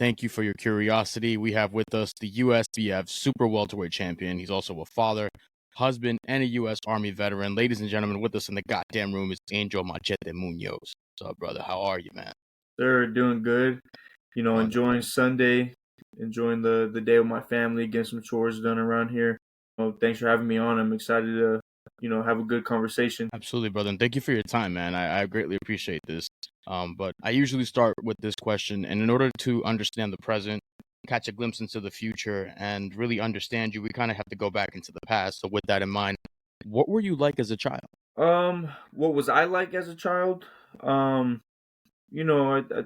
Thank you for your curiosity. We have with us the USBF Super Welterweight Champion. He's also a father, husband, and a U.S. Army veteran. Ladies and gentlemen, with us in the goddamn room is Angel Machete Munoz. What's up, brother? How are you, man? They're doing good. Wonderful. Enjoying Sunday, enjoying the day with my family, getting some chores done around here. Thanks for having me on. I'm excited to, have a good conversation. Absolutely, brother. And thank you for your time, man. I greatly appreciate this. But I usually start with this question. And in order to understand the present, catch a glimpse into the future, and really understand you, we kind of have to go back into the past. So with that in mind, what were you like as a child? What was I like as a child? I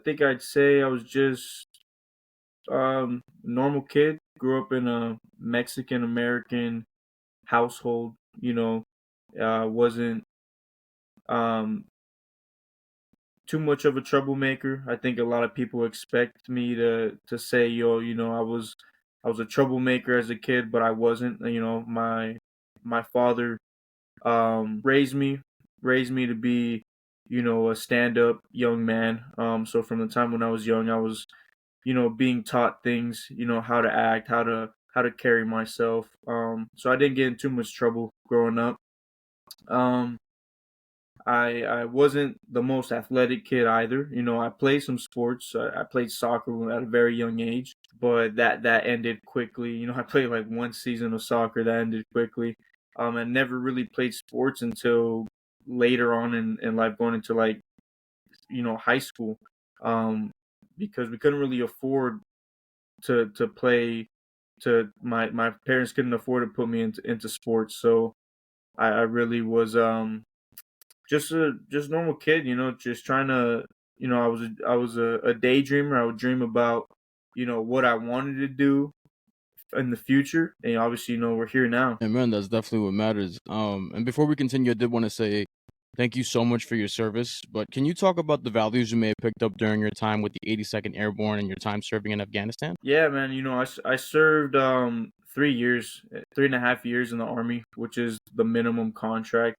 think I'd say I was just normal kid. Grew up in a Mexican American household. Wasn't um too much of a troublemaker. I think a lot of people expect me to say, I was a troublemaker as a kid, but I wasn't. My father raised me to be, a stand-up young man. So from the time when I was young, I was, being taught things, how to act, how to carry myself. So I didn't get in too much trouble growing up. Um, I wasn't the most athletic kid either. I played some sports. I played soccer at a very young age, but that ended quickly. I played like one season of soccer that ended quickly. I never really played sports until later on in life, going into like high school, because we couldn't really afford to play. My parents couldn't afford to put me into sports, so I really was just normal kid, just trying to, I was a daydreamer. I would dream about, what I wanted to do in the future, and obviously, we're here now. And man, that's definitely what matters. And before we continue, I did want to say thank you so much for your service. But can you talk about the values you may have picked up during your time with the 82nd Airborne and your time serving in Afghanistan? Yeah, man. I served 3 years, 3.5 years in the Army, which is the minimum contract.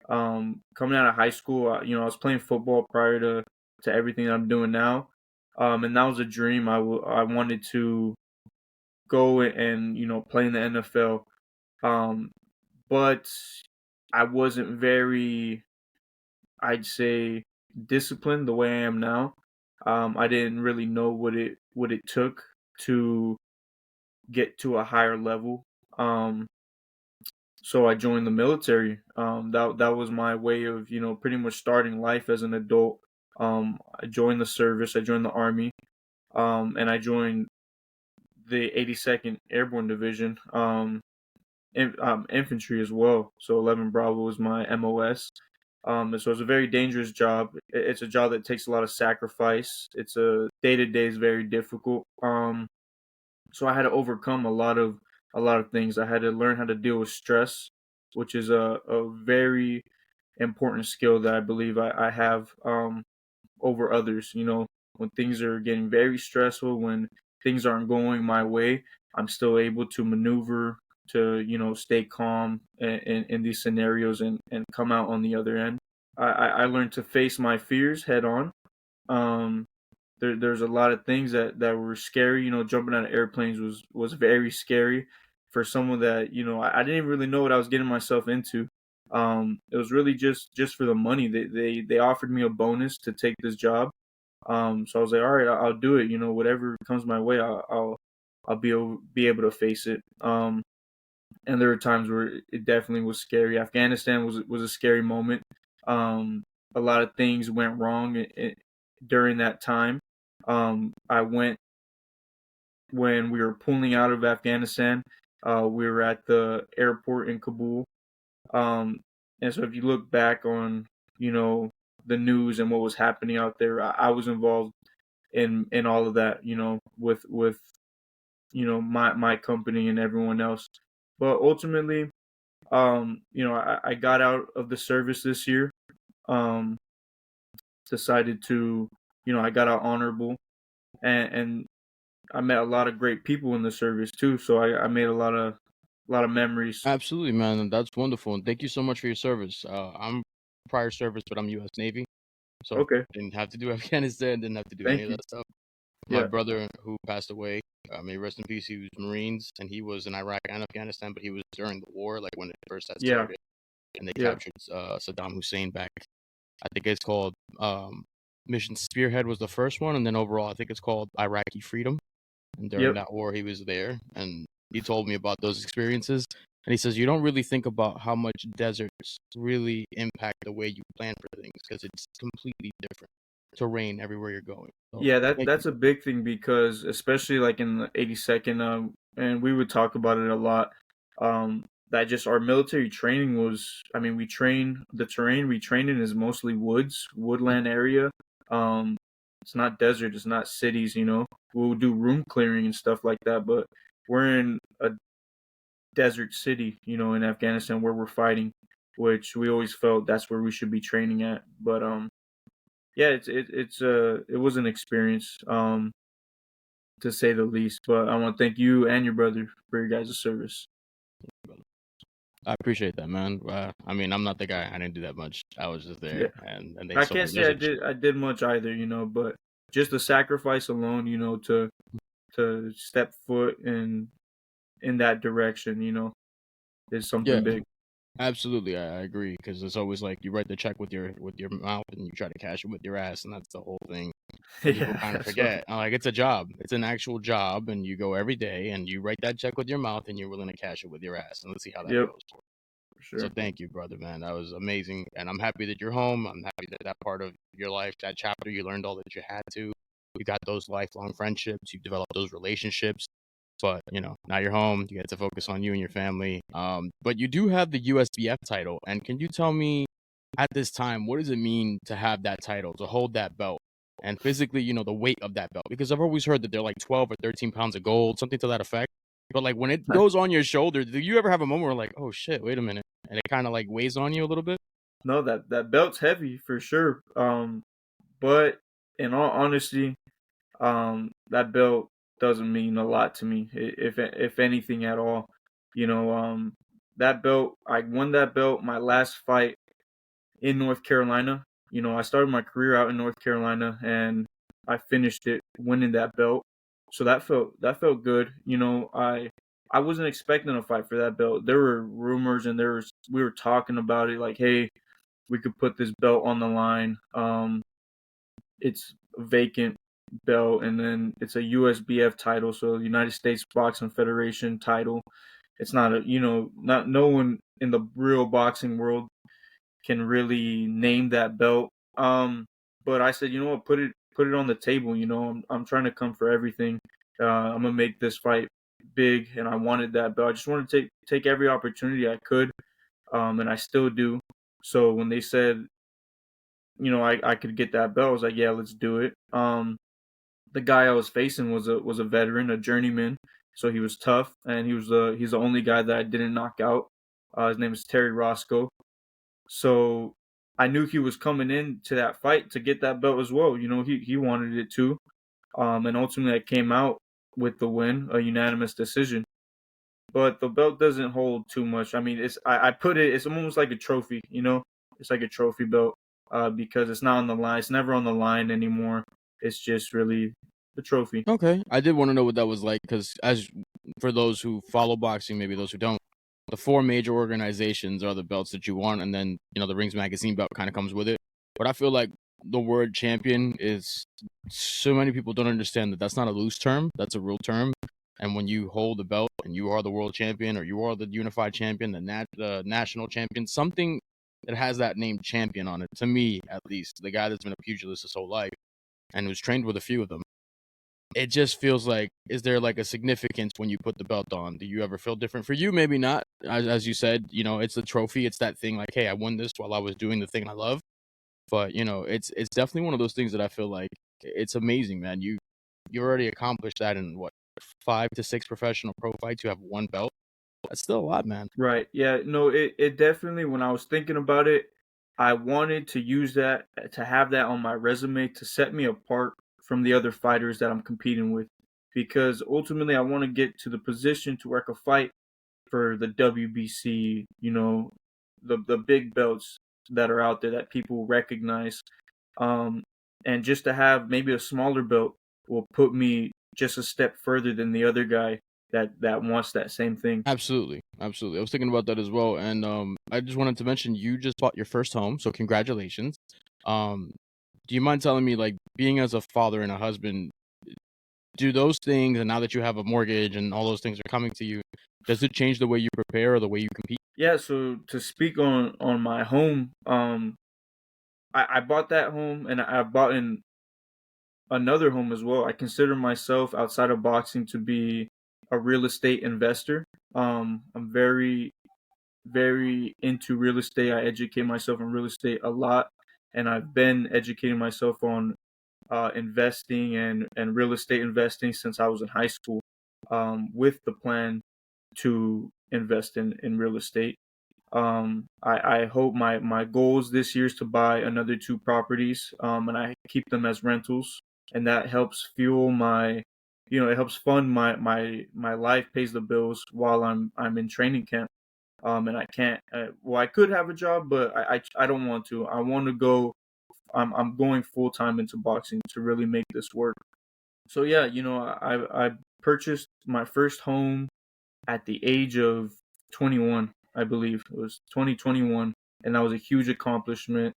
Coming out of high school, I was playing football prior to everything that I'm doing now. And that was a dream. I wanted to go and play in the NFL. Um, but I wasn't very, I'd say, disciplined the way I am now. I didn't really know what it took to get to a higher level. Um, so I joined the military. That was my way of pretty much starting life as an adult. I joined the service. I joined the Army. And I joined the 82nd Airborne Division. Infantry as well. So 11 Bravo was my MOS. And so it's a very dangerous job. It's a job that takes a lot of sacrifice. It's a day to day is very difficult. So I had to overcome a lot of things. I had to learn how to deal with stress, which is a very important skill that I believe I have over others. When things are getting very stressful, when things aren't going my way, I'm still able to maneuver to stay calm in these scenarios and come out on the other end. I learned to face my fears head on. Um, there's a lot of things that were scary. Jumping out of airplanes was very scary for someone that I didn't even really know what I was getting myself into. It was really just for the money. They offered me a bonus to take this job. So I was like, all right, I'll do it. Whatever comes my way, I'll be able to face it. And there were times where it definitely was scary. Afghanistan was a scary moment. A lot of things went wrong during that time. I went when we were pulling out of Afghanistan. We were at the airport in Kabul. And so if you look back on, the news and what was happening out there, I was involved in all of that, with my company and everyone else. But ultimately, I got out of the service this year. Um, Decided to, I got out honorable, and I met a lot of great people in the service too. So I made a lot of memories. Absolutely, man. And that's wonderful. And thank you so much for your service. I'm prior service, but I'm U.S. Navy. So Okay, didn't have to do Afghanistan, didn't have to do any thank of you. that stuff. My Yeah. brother who passed away, may he rest in peace. He was Marines, and he was in Iraq and Afghanistan, but he was during the war, like when it first had Yeah. started, and they Yeah. captured Saddam Hussein back. I think it's called Mission Spearhead was the first one, and then overall, I think it's called Iraqi Freedom. And during Yep. that war, he was there, and he told me about those experiences. And he says you don't really think about how much deserts really impact the way you plan for things because it's completely different terrain everywhere you're going. So Yeah, thank you. that's a big thing because especially like in the 82nd, and we would talk about it a lot. That just our military training was, I mean, we train the terrain we train in is mostly woods, woodland area. Um, it's not desert, it's not cities, you know. We'll do room clearing and stuff like that, but we're in a desert city, you know, in Afghanistan where we're fighting, which we always felt that's where we should be training at. But yeah, it was an experience, to say the least. But I want to thank you and your brother for your guys' service. I appreciate that, man. I mean, I'm not the guy. I didn't do that much. I was just Yeah, there, and they I saw can't me. say I did much either, you know, but just the sacrifice alone, you know, to step foot in that direction, you know, is Yeah, something big. absolutely. I agree because it's always like you write the check with your mouth and you try to cash it with your ass, and that's the whole thing. And people Yeah, kind of that's right. forget. Like it's a job. It's an actual job, and you go every day and you write that check with your mouth, and you're willing to cash it with your ass. And let's see how that Yep, goes. for So sure. thank you, brother, man. That was amazing, and I'm happy that you're home. I'm happy that that part of your life, that chapter, you learned all that you had to. You got those lifelong friendships. You developed those relationships. But now you're home. You get to focus on you and your family. But you do have the USBF title, and can you tell me at this time what does it mean to have that title, to hold that belt, and physically, the weight of that belt? Because I've always heard that they're like 12 or 13 pounds of gold, something to that effect. But like when it goes on your shoulder, do you ever have a moment where like, oh shit, wait a minute, and it kind of like weighs on you a little bit? No, that belt's heavy for sure. But in all honesty, that belt doesn't mean a lot to me, if anything at all. You know, that belt, I won that belt my last fight in North Carolina. You know, I started my career out in North Carolina and I finished it winning that belt. So that felt good. You know, I wasn't expecting a fight for that belt. There were rumors and we were talking about it like, hey, we could put this belt on the line. It's a vacant belt, and then it's a USBF title, so United States Boxing Federation title. It's not not no one in the real boxing world can really name that belt. But I said, you know what, put it on the table. You know, I'm trying to come for everything. I'm gonna make this fight big, and I wanted that belt. I just wanted to take every opportunity I could, and I still do. So when they said, I could get that belt, I was like, yeah, let's do it. The guy I was facing was a veteran, a journeyman, so he was tough, and he's the only guy that I didn't knock out. His name is Terry Roscoe. So I knew he was coming in to that fight to get that belt as well. You know, he wanted it too. And ultimately I came out with the win, a unanimous decision. But the belt doesn't hold too much. I mean, I put it. It's almost like a trophy. You know, it's like a trophy belt, because it's not on the line. It's never on the line anymore. It's just really the trophy. Okay, I did want to know what that was like because, as for those who follow boxing, maybe those who don't, the four major organizations are the belts that you want, and then the Rings Magazine belt kind of comes with it. But I feel like the word champion is so many people don't understand that that's not a loose term; that's a real term. And when you hold the belt and you are the world champion, or you are the unified champion, the national champion, something that has that name champion on it, to me at least, the guy that's been a pugilist his whole life and who's trained with a few of them, it just feels like, is there like a significance when you put the belt on? Do you ever feel different? For you, maybe not. As you said, it's the trophy. It's that thing like, hey, I won this while I was doing the thing I love. But it's definitely one of those things that I feel like it's amazing, man. You already accomplished that in what, 5 to 6 professional pro fights. You have one belt. That's still a lot, man. Right. Yeah. No. It definitely. When I was thinking about it, I wanted to use that to have that on my resume to set me apart from the other fighters that I'm competing with, because ultimately I want to get to the position to where I can fight for the WBC. You know, the big belts that are out there that people recognize. Um, and just to have maybe a smaller belt will put me just a step further than the other guy that wants that same thing. Absolutely, absolutely. I was thinking about that as well, and I just wanted to mention you just bought your first home, so congratulations. Um, do you mind telling me, like, being as a father and a husband, do those things, and now that you have a mortgage and all those things are coming to you, does it change the way you prepare or the way you compete? Yeah, so to speak on my home, I bought that home and I bought in another home as well. I consider myself outside of boxing to be a real estate investor. I'm very into real estate. I educate myself in real estate a lot, and I've been educating myself on investing and real estate investing since I was in high school, with the plan to invest in real estate. I hope my goals this year is to buy another two properties, and I keep them as rentals, and that helps fuel my, it helps fund my life, pays the bills while I'm in training camp. And I can't. Well, I could have a job, but I don't want to. I want to go. I'm going full time into boxing to really make this work. So yeah, I purchased my first home at the age of 21, I believe. It was 2021, and that was a huge accomplishment.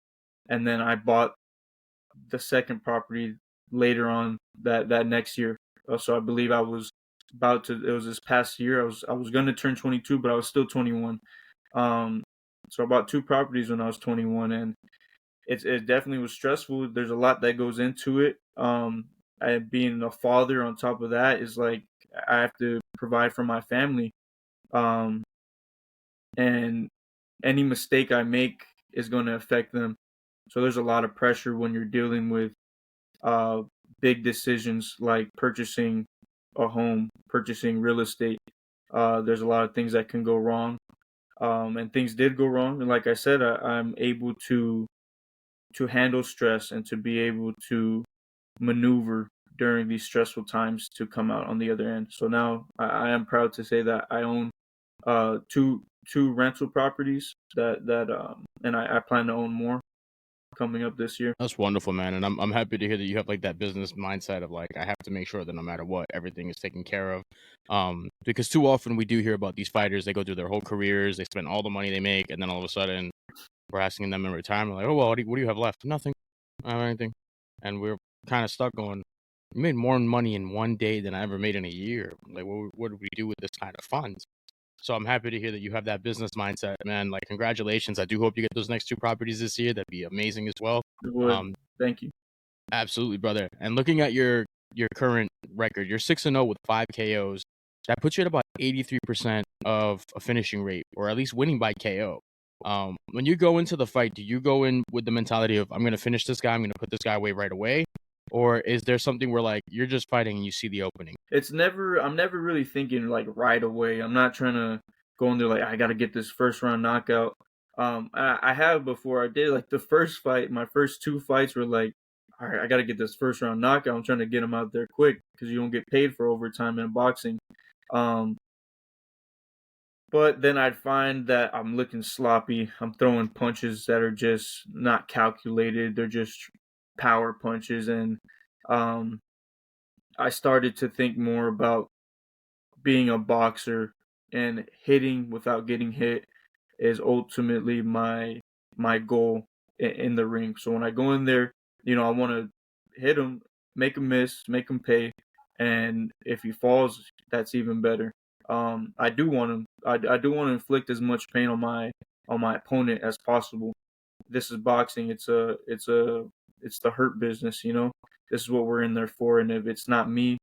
And then I bought the second property later on that next year. So I believe I was about to. It was this past year. I was going to turn 22, but I was still 21. Um, so I bought two properties when I was 21, and it definitely was stressful. There's a lot that goes into it. Being a father on top of that is like I have to provide for my family. Um, and any mistake I make is going to affect them. So there's a lot of pressure when you're dealing with uh, big decisions like purchasing a home, purchasing real estate. There's a lot of things that can go wrong, and things did go wrong. And like I said, I'm able to handle stress and to be able to maneuver during these stressful times to come out on the other end. So now I am proud to say that I own two rental properties and I plan to own more coming up this year. That's wonderful, man, and I'm happy to hear that you have like that business mindset of like I have to make sure that no matter what, everything is taken care of. Because too often we do hear about these fighters, they go through their whole careers, they spend all the money they make, and then all of a sudden we're asking them in retirement, like, oh well, what do you have left? Nothing. I don't have anything, and we're kind of stuck going. You made more money in one day than I ever made in a year. Like, what do we do with this kind of funds? So I'm happy to hear that you have that business mindset, man. Like, congratulations. I do hope you get those next two properties this year. That'd be amazing as well. It would. Um, Thank you. Absolutely, brother. And looking at your current record, you're 6-0 with 5 KOs. That puts you at about 83% of a finishing rate, or at least winning by KO. When you go into the fight, do you go in with the mentality of I'm going to finish this guy, I'm going to put this guy away right away, or is there something where like you're just fighting and you see the opening? I'm never really thinking like right away. I'm not trying to go in there like I got to get this first round knockout. I have before. I did like the first fight. My first two fights were like, all right, I got to get this first round knockout. I'm trying to get him out there quick because you don't get paid for overtime in boxing. Um, but then I'd find that I'm looking sloppy. I'm throwing punches that are just not calculated. They're just power punches, and um, I started to think more about being a boxer, and hitting without getting hit is ultimately my goal in the ring. So when I go in there, I want to hit him, make him miss, make him pay, and if he falls, that's even better. I do want him. I do want to inflict as much pain on my opponent as possible. This is boxing. It's the hurt business. This is what we're in there for. And if it's not me,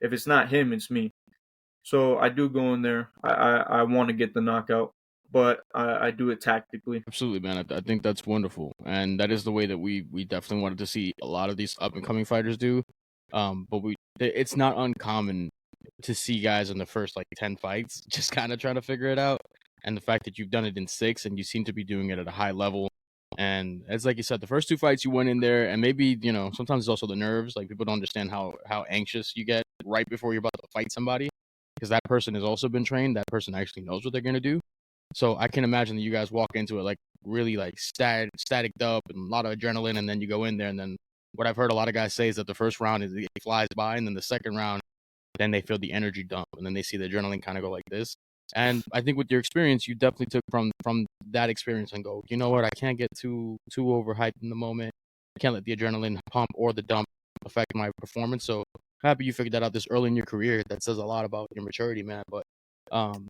if it's not him, it's me. So I do go in there. I want to get the knockout, but I do it tactically. Absolutely, man. I think that's wonderful, and that is the way that we definitely wanted to see a lot of these up and coming fighters do. But it's not uncommon to see guys in the first like 10 fights just kind of trying to figure it out, and the fact that you've done it in 6 and you seem to be doing it at a high level. And it's like you said, the first 2 fights you went in there, and maybe sometimes it's also the nerves. Like people don't understand how anxious you get right before you're about to fight somebody, because that person has also been trained. That person actually knows what they're gonna do. So I can imagine that you guys walk into it like really like staticked up and a lot of adrenaline, and then you go in there and then what I've heard a lot of guys say is that the first round is it flies by, and then the second round, then they feel the energy dump, and then they see the adrenaline kind of go like this. And I think with your experience, you definitely took from that experience and go, you know what, I can't get too overhyped in the moment. I can't let the adrenaline pump or the dump affect my performance. So happy you figured that out this early in your career. That says a lot about your maturity, man. But um,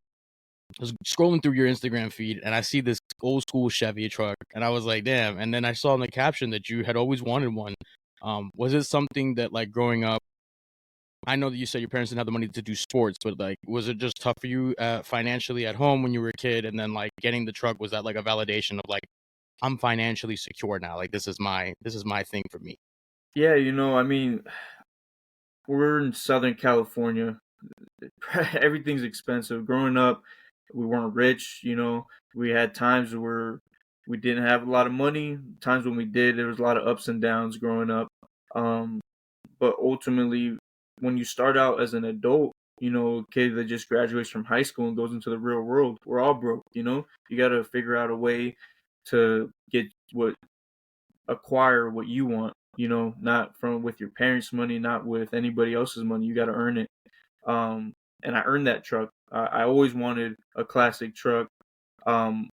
I was scrolling through your Instagram feed and I see this old school Chevy truck, and I was like, damn. And then I saw in the caption that you had always wanted one. Was it something that, like, growing up? I know that you said your parents didn't have the money to do sports, but, like, was it just tough for you financially at home when you were a kid? And then, like, getting the truck, was that like a validation of, like, I'm financially secure now? Like, this is my thing for me. Yeah, I mean, we're in Southern California. Everything's expensive. Growing up, we weren't rich. We had times where we didn't have a lot of money. Times when we did, there was a lot of ups and downs growing up. Um, but ultimately, when you start out as an adult, a kid that just graduates from high school and goes into the real world, we're all broke. You got to figure out a way to acquire what you want. Not from with your parents' money, not with anybody else's money. You got to earn it. And I earned that truck. I always wanted a classic truck. Um,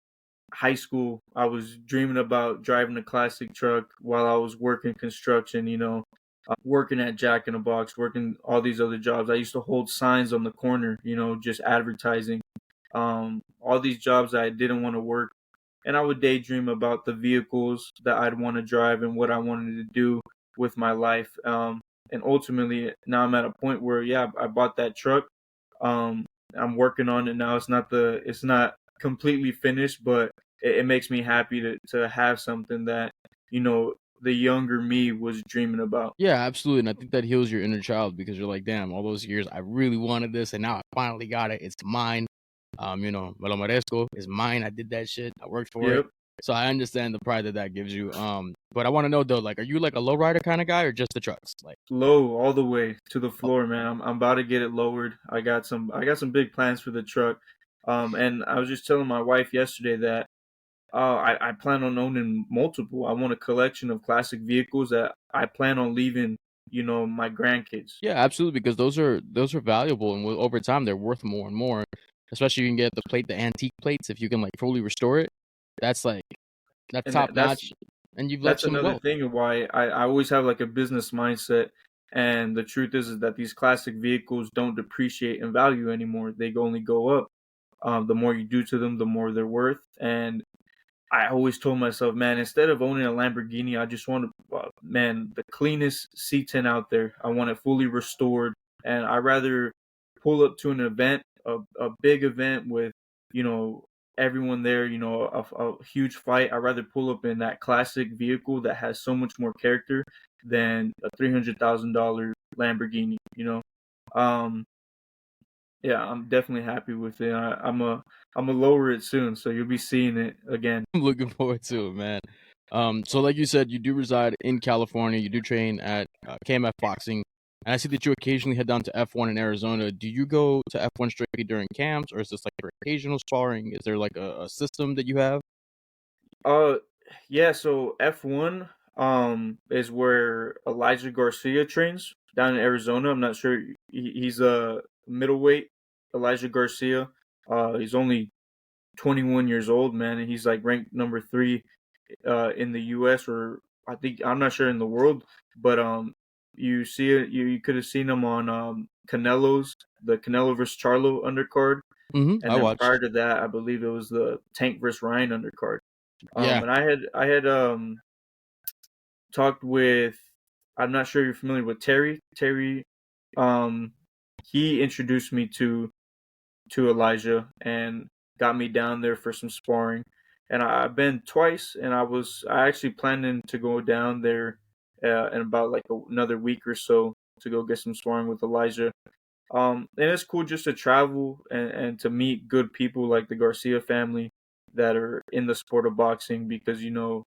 High school, I was dreaming about driving a classic truck while I was working construction, working at Jack in the Box, working all these other jobs. I used to hold signs on the corner, just advertising. All these jobs that I didn't want to work. And I would daydream about the vehicles that I'd want to drive and what I wanted to do with my life. And ultimately, now I'm at a point where, yeah, I bought that truck. Um, I'm working on it now. It's not completely finished, but it makes me happy to have something that, the younger me was dreaming about. Yeah, absolutely. And I think that heals your inner child because you're like, damn, all those years I really wanted this, and now I finally got it. It's mine. Me lo merezco. It's mine. I did that shit. I worked for it. Yep. So I understand the pride that gives you. But I want to know though, like, are you like a lowrider kind of guy or just the trucks? Like, Low all the way to the oh, floor, man. I'm about to get it lowered. I got some big plans for the truck. And I was just telling my wife yesterday that I plan on owning multiple. I want a collection of classic vehicles that I plan on leaving, my grandkids. yeah, absolutely, because those are valuable, and over time they're worth more and more. Especially you can get the antique plates if you can, like, fully restore it. That's like that's And top that's notch, and you've left that's some another wealth. thing of why I always have like a business mindset. And the truth is that these classic vehicles don't depreciate in value anymore. They only go up. The more you do to them, the more they're worth. And I always told myself, man, instead of owning a Lamborghini, I just want man, the cleanest C10 out there. I want it fully restored, and I rather pull up to an event, a big event with, you know, everyone there, a huge fight. I rather pull up in that classic vehicle that has so much more character than a $300,000 Lamborghini. Um, yeah, I'm definitely happy with it. I'm a lower it soon, so you'll be seeing it again. I'm looking forward to it, man. So like you said, you do reside in California. You do train at KMF Boxing, and I see that you occasionally head down to F1 in Arizona. Do you go to F1 strictly during camps, or is this like for occasional sparring? Is there like a system that you have? Uh, yeah. So F1 is where Elijah Garcia trains down in Arizona. I'm not sure. He's a middleweight. Elijah Garcia. He's only 21 years old, man, and he's like ranked number three in the U.S. or I think I'm not sure in the world, but you see it. You could have seen him on the Canelo versus Charlo undercard, and I then prior watched. to that, I believe it was the Tank versus Ryan undercard. Yeah. And I had talked with. I'm not sure you're familiar with Terry. Terry, um, he introduced me to Elijah and got me down there for some sparring. And I've been twice, and I actually planning to go down there in about like another week or so to go get some sparring with Elijah. And it's cool just to travel and to meet good people like the Garcia family that are in the sport of boxing because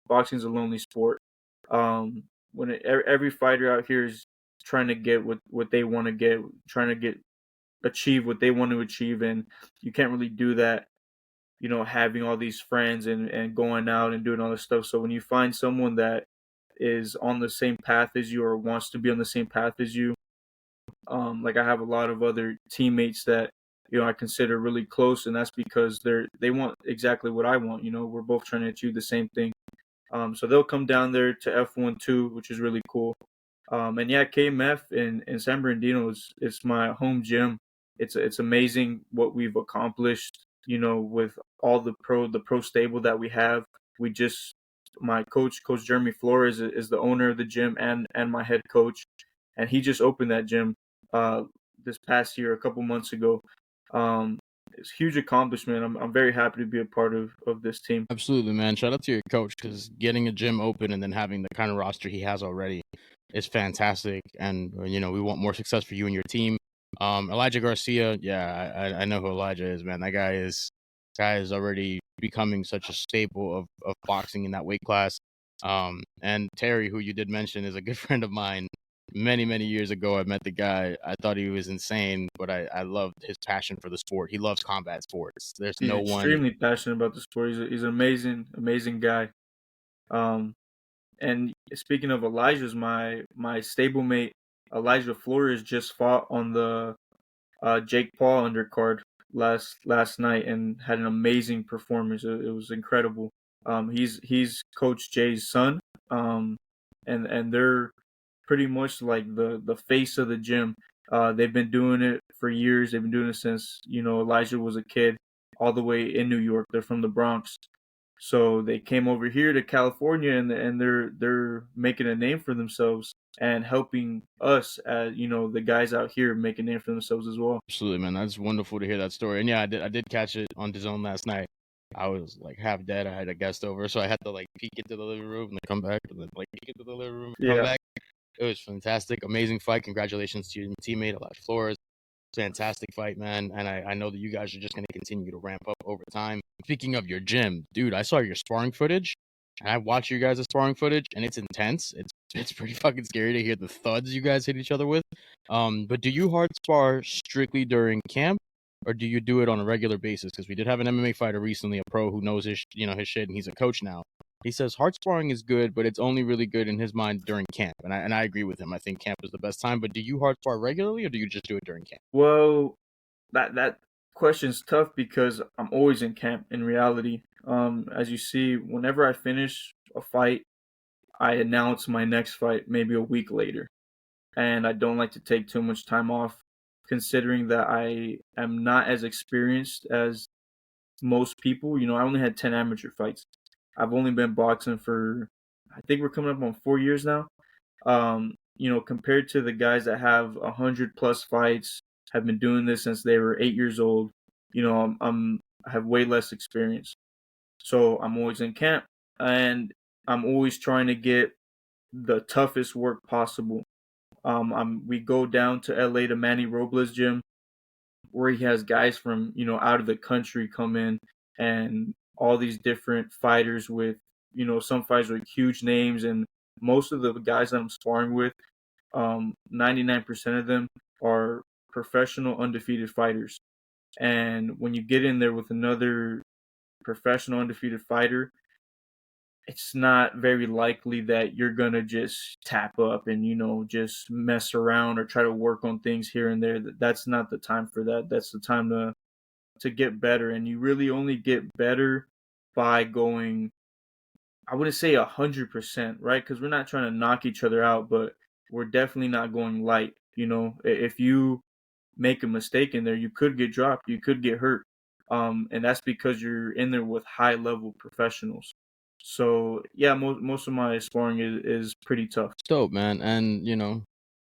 boxing's a lonely sport. Um, every fighter out here is trying to get what they want to get, trying to achieve what they want to achieve, and you can't really do that, having all these friends and going out and doing all this stuff. So when you find someone that is on the same path as you or wants to be on the same path as you. Like I have a lot of other teammates that I consider really close, and that's because they want exactly what I want. We're both trying to achieve the same thing. So they'll come down there to F1 too, which is really cool. And yeah, KMF in San Bernardino is my home gym. It's amazing what we've accomplished. With all the pro stable that we have. We just My Coach Jeremy Flores, is the owner of the gym and my head coach, and he just opened that gym uh, this past year, a couple months ago. Um, it's a huge accomplishment. I'm very happy to be a part of this team. Absolutely, man. Shout out to your coach, because getting a gym open and then having the kind of roster he has already is fantastic. And we want more success for you and your team. Elijah Garcia, yeah, I know who Elijah is, man. That guy is already becoming such a staple of boxing in that weight class. And Terry, who you did mention, is a good friend of mine. Many years ago, I met the guy. I thought he was insane, but I loved his passion for the sport. He loves combat sports. There's He's no one. extremely passionate about the sport. He's an amazing guy. Um, and speaking of Elijah's, my stablemate Elijah Flores just fought on the Jake Paul undercard last night and had an amazing performance. It was incredible. He's Coach Jay's son, and they're pretty much like the face of the gym. They've been doing it for years. They've been doing it since Elijah was a kid, all the way in New York. They're from the Bronx, so they came over here to California, and they're making a name for themselves and helping us, as the guys out here, make a name for themselves as well. Absolutely, man. That's wonderful to hear that story. And yeah, I did catch it on DAZN last night. I was like half dead. I had a guest over, so I had to like peek into the living room and then come back, and then like peek into the living room, come Yeah, back. It was fantastic, amazing fight. Congratulations to your teammate Elijah Flores. Fantastic fight, man. And I know that you guys are just going to continue to ramp up over time. Speaking of your gym, dude, I saw your sparring footage, and I watched your guys' sparring footage, and it's intense. It's pretty fucking scary to hear the thuds you guys hit each other with. But do you hard spar strictly during camp, or do you do it on a regular basis? Because we did have an MMA fighter recently, a pro who knows his shit, and he's a coach now. He says hard sparring is good, but it's only really good in his mind during camp. And I agree with him. I think camp is the best time. But do you hard spar regularly, or do you just do it during camp? well, that question's tough because I'm always in camp in reality. As you see, whenever I finish a fight, I announce my next fight maybe a week later, and I don't like to take too much time off, considering that I am not as experienced as most people. I only had 10 amateur fights. I've only been boxing for, I think we're coming up on 4 years now. Compared to the guys that have 100+ fights, have been doing this since they were 8 years old, I have way less experience. So I'm always in camp, and I'm always trying to get the toughest work possible. We go down to LA to Manny Robles' gym, where he has guys from out of the country come in, and all these different fighters with some fighters with huge names, and most of the guys that I'm sparring with, 99% of them are professional undefeated fighters. And when you get in there with another professional undefeated fighter, it's not very likely that you're gonna just tap up and just mess around or try to work on things here and there. That's not the time for that. That's the time to get better, and you really only get better by going, I wouldn't say 100%, right? Because we're not trying to knock each other out, but we're definitely not going light. If you make a mistake in there, you could get dropped, you could get hurt, and that's because you're in there with high level professionals. So yeah, most of my sparring is pretty tough. Dope, man. And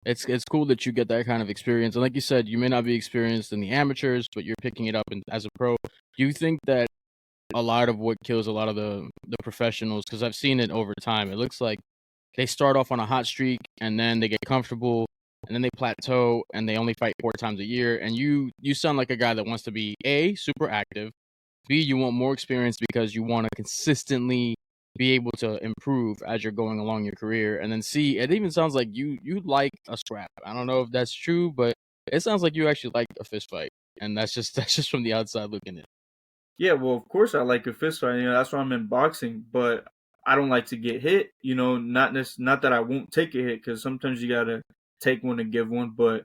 it's cool that you get that kind of experience. And like you said, you may not be experienced in the amateurs, but you're picking it up as a pro. Do you think that a lot of what kills a lot of the professionals, because I've seen it over time, it looks like they start off on a hot streak and then they get comfortable and then they plateau and they only fight 4 times a year? And you sound like a guy that wants to be A, super active, B, you want more experience because you want to consistently be able to improve as you're going along your career, and then C, it even sounds like you like a scrap. I don't know if that's true, but it sounds like you actually like a fist fight, and that's just from the outside looking in. Yeah, well, of course I like a fist fight. That's why I'm in boxing. But I don't like to get hit. Not that I won't take a hit, because sometimes you gotta take one to give one. But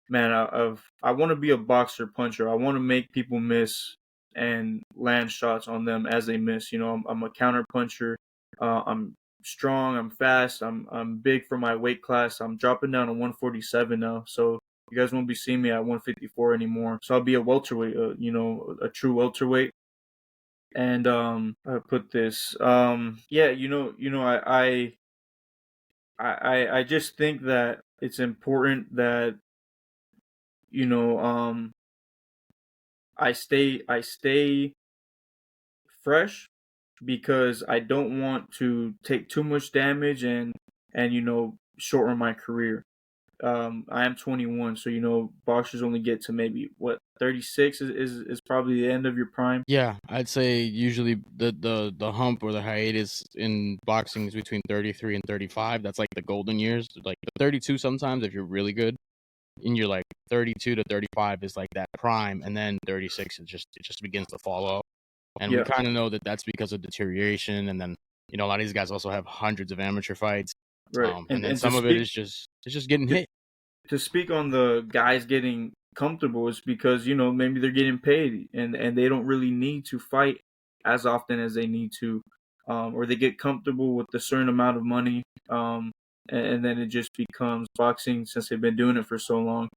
man, I want to be a boxer puncher. I want to make people miss and land shots on them as they miss. I'm a counter puncher. I'm strong. I'm fast. I'm big for my weight class. I'm dropping down to 147 now, so you guys won't be seeing me at 154 anymore. So I'll be a welterweight. A true welterweight. And I put this. Yeah, I just think that it's important that you know I stay fresh, because I don't want to take too much damage and shorten my career. I am 21, so boxers only get to maybe 36 is probably the end of your prime. Yeah, I'd say usually the hump or the hiatus in boxing is between 33 and 35. That's like the golden years. Like the 32 sometimes if you're really good. And you're like 32 to 35 is like that prime, and then 36 it just begins to fall off. And we Yeah, kind of know that that's because of deterioration, and then a lot of these guys also have hundreds of amateur fights. right. And then And to some of it speak is just getting to, hit. to speak on the guys getting comfortable, is because maybe they're getting paid, and they don't really need to fight as often as they need to, or they get comfortable with a certain amount of money, and then it just becomes boxing, since they've been doing it for so long,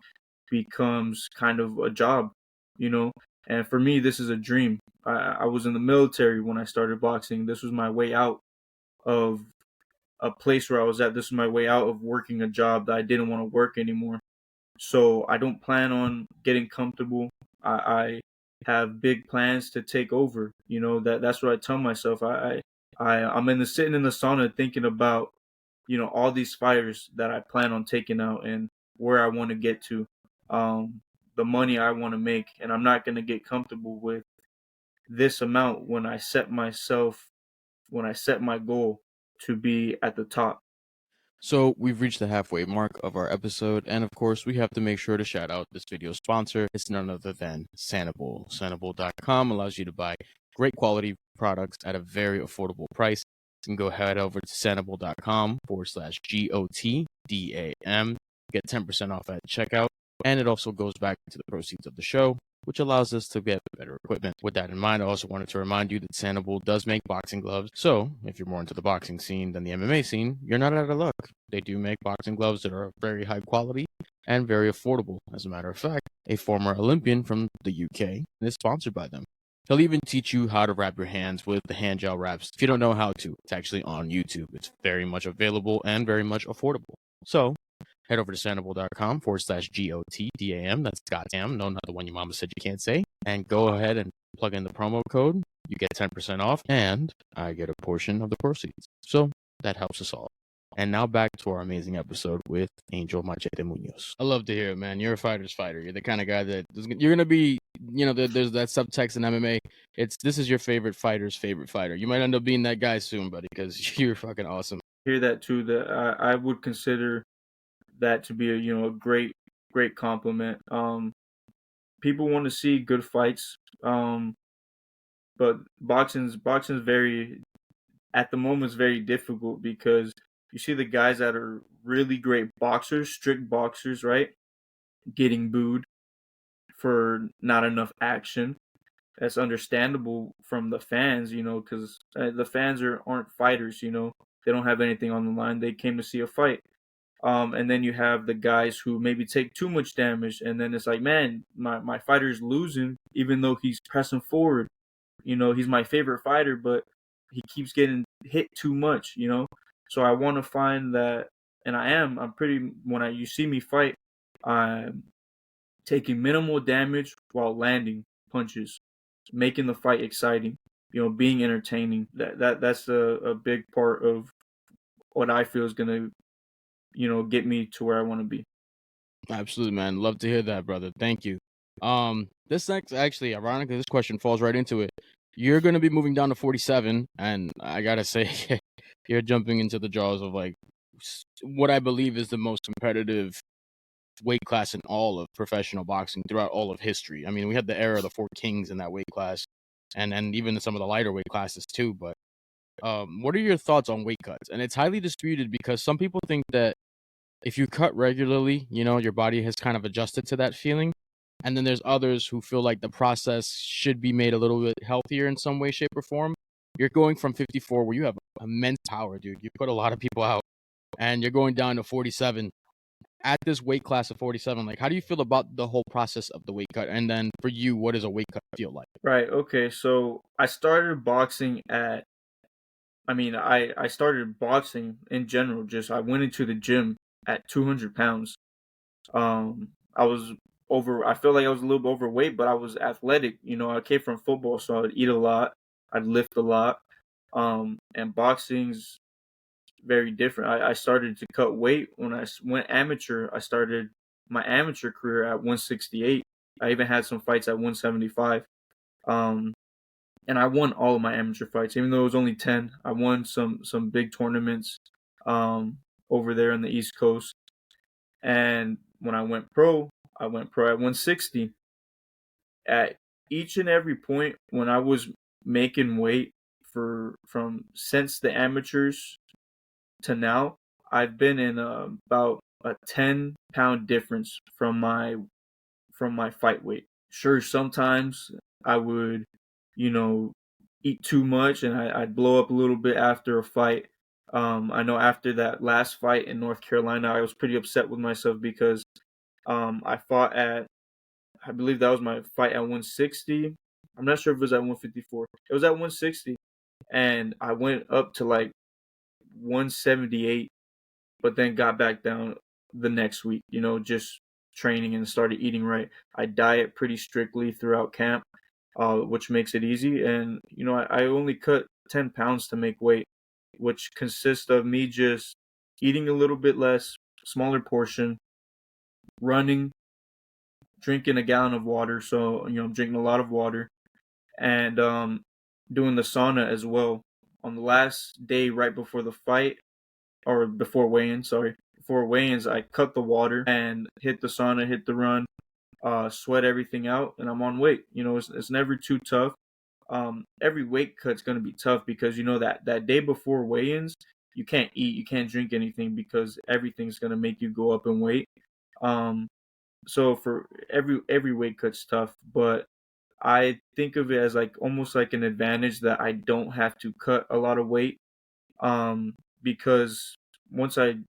becomes kind of a job, you know. And for me, this is a dream. I was in the military when I started boxing. This was my way out of a place where I was at. This was my way out of working a job that I didn't want to work anymore. So I don't plan on getting comfortable. I have big plans to take over. That's what I tell myself. I'm sitting in the sauna thinking about all these fighters that I plan on taking out and where I want to get to, the money I want to make, and I'm not going to get comfortable with this amount when I set my goal to be at the top. So we've reached the halfway mark of our episode, and of course we have to make sure to shout out this video sponsor. It's none other than Sanibel. Sanibel.com allows you to buy great quality products at a very affordable price. You can go head over to sanibel.com/GOTDAM. Get 10% off at checkout, and it also goes back to the proceeds of the show, which allows us to get better equipment. With that in mind, I also wanted to remind you that Sanibel does make boxing gloves. So if you're more into the boxing scene than the MMA scene, you're not out of luck. They do make boxing gloves that are very high quality and very affordable. As a matter of fact, a former Olympian from the UK is sponsored by them. He'll even teach you how to wrap your hands with the hand gel wraps. If you don't know how to, it's actually on YouTube. It's very much available and very much affordable. So head over to sanibel.com/GOTDAM. That's GotDAM. No, not the one your mama said you can't say. And go ahead and plug in the promo code. You get 10% off, and I get a portion of the proceeds. So that helps us all. And now back to our amazing episode with Angel Machete Munoz. I love to hear it, man. You're a fighter's fighter. You're the kind of guy that you're gonna be. There's that subtext in MMA. This is your favorite fighter's favorite fighter. You might end up being that guy soon, buddy, because you're fucking awesome. Hear that too. That I would consider that to be a great compliment. People want to see good fights, but boxing's very, at the moment, is very difficult, because you see the guys that are really great boxers, strict boxers, right, getting booed for not enough action. That's understandable from the fans, because the fans aren't fighters. They don't have anything on the line. They came to see a fight. And then you have the guys who maybe take too much damage, and then it's like, man, my fighter's losing, even though he's pressing forward. He's my favorite fighter, but he keeps getting hit too much. So I want to find that, and I'm pretty. When you see me fight, I'm taking minimal damage while landing punches, making the fight exciting. Being entertaining. That's a big part of what I feel is gonna get me to where I want to be. Absolutely, man. Love to hear that, brother. Thank you. This next, actually, ironically, this question falls right into it. You're going to be moving down to 47, and I gotta say, you're jumping into the jaws of like what I believe is the most competitive weight class in all of professional boxing throughout all of history. I mean, we had the era of the Four Kings in that weight class, and even some of the lighter weight classes too. But What are your thoughts on weight cuts? And it's highly disputed because some people think that if you cut regularly, your body has kind of adjusted to that feeling. And then there's others who feel like the process should be made a little bit healthier in some way, shape, or form. You're going from 54, where you have immense power, dude. You put a lot of people out, and you're going down to 47 at this weight class of 47. Like, how do you feel about the whole process of the weight cut? And then for you, what does a weight cut feel like? Right. Okay. So I started boxing at. I started boxing in general. Just I went into the gym at 200 pounds. I was over. I feel like I was a little bit overweight, but I was athletic. I came from football, so I'd eat a lot. I'd lift a lot. And boxing's very different. I started to cut weight when I went amateur. I started my amateur career at 168. I even had some fights at 175. Um, and I won all of my amateur fights, even though it was only 10. I won some big tournaments over there on the East Coast. And when I went pro at 160. At each and every point when I was making weight since the amateurs to now, I've been in about a 10-pound difference from my fight weight. Sure, sometimes I would, eat too much and I'd blow up a little bit after a fight. I know after that last fight in North Carolina, I was pretty upset with myself because I fought I believe that was my fight at 160. I'm not sure if it was at 154. It was at 160, and I went up to like 178, but then got back down the next week. Just training and started eating right. I diet pretty strictly throughout camp, which makes it easy. And I only cut 10 pounds to make weight, which consists of me just eating a little bit less, smaller portion, running, drinking a gallon of water. So, I'm drinking a lot of water and doing the sauna as well. On the last day right before the fight, or before weigh-ins, before weigh-ins, I cut the water and hit the sauna, hit the run, sweat everything out, and I'm on weight. It's never too tough. Every weight cut's going to be tough because that day before weigh-ins, you can't eat, you can't drink anything because everything's going to make you go up in weight. So for every weight cut's tough, but I think of it as like almost like an advantage that I don't have to cut a lot of weight. Because once I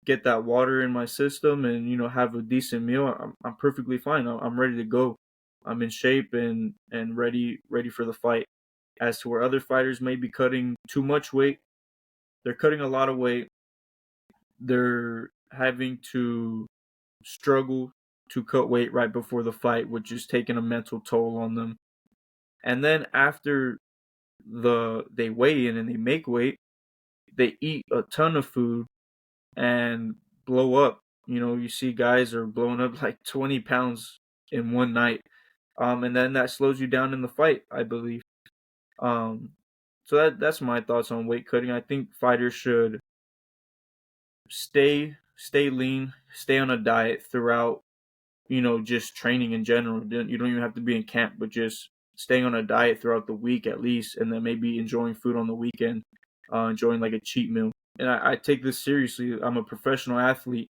get that water in my system and have a decent meal, I'm perfectly fine. I'm ready to go. I'm in shape and ready for the fight. As to where other fighters may be cutting too much weight, they're cutting a lot of weight. They're having to struggle to cut weight right before the fight, which is taking a mental toll on them. And then after they weigh in and they make weight, they eat a ton of food and blow up. You see guys are blowing up like 20 pounds in one night. And then that slows you down in the fight, I believe. So that's my thoughts on weight cutting. I think fighters should stay lean, stay on a diet throughout, just training in general. You don't even have to be in camp, but just staying on a diet throughout the week at least, and then maybe enjoying food on the weekend, enjoying like a cheat meal. And I take this seriously. I'm a professional athlete.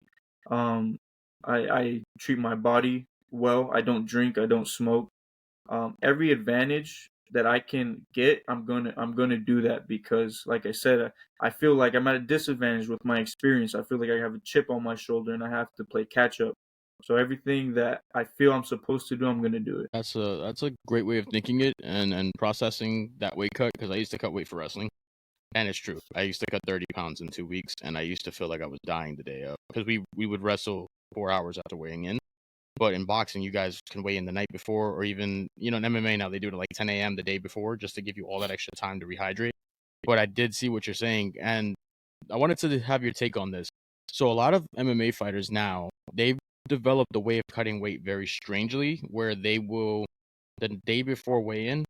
I treat my body well. I don't drink. I don't smoke. Every advantage that I can get, I'm gonna do that because, like I said, I feel like I'm at a disadvantage with my experience. I feel like I have a chip on my shoulder and I have to play catch up. So everything that I feel I'm supposed to do, I'm gonna do it. That's a great way of thinking it and processing that weight cut, because I used to cut weight for wrestling. And it's true. I used to cut 30 pounds in 2 weeks, and I used to feel like I was dying the day of, because we would wrestle 4 hours after weighing in. But in boxing, you guys can weigh in the night before, or even, in MMA now, they do it at like 10 a.m. the day before, just to give you all that extra time to rehydrate. But I did see what you're saying, and I wanted to have your take on this. So a lot of MMA fighters now, they've developed a way of cutting weight very strangely, where they will, the day before weigh-in,